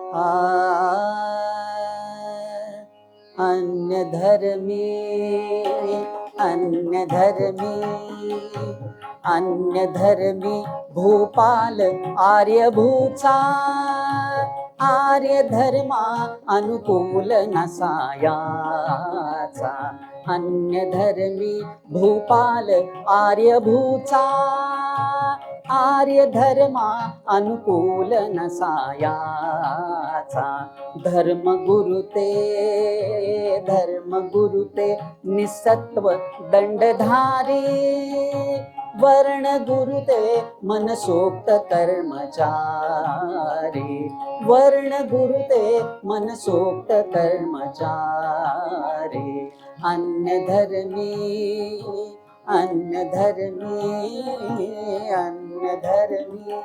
आ अन्य धर्मी अन्य धर्मी अन्य धर्मी भूपाल आर्यभूचा आर्य धर्मा अनुकूल नसायाचा अन्य धर्मी भूपाल आर्यभूचा आर्य धर्मा अनुकूल नसायाचा धर्म गुरु ते निसत्व दंडधारी वर्ण गुरु ते मनसोक्त कर्मचारी वर्ण गुरु ते मनसोक्त कर्मचारी अन्य धर्मी अन्य धर्मी अन्य धर्मी